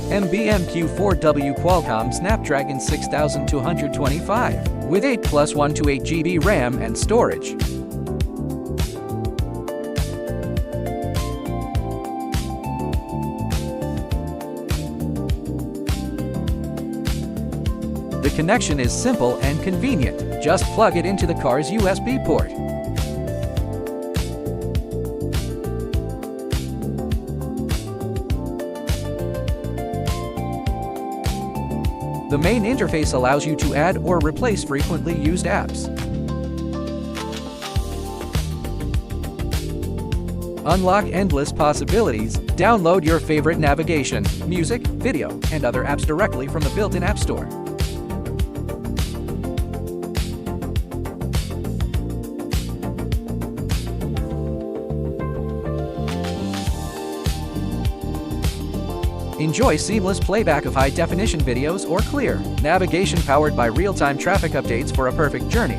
MMB Q4W Qualcomm Snapdragon 6225 with 8+128 GB RAM and storage. The connection is simple and convenient. Just plug it into the car's USB port. The main interface allows you to add or replace frequently used apps. Unlock endless possibilities. Download your favorite navigation, music, video, and other apps directly from the built-in App Store. Enjoy seamless playback of high-definition videos or clear navigation powered by real-time traffic updates for a perfect journey.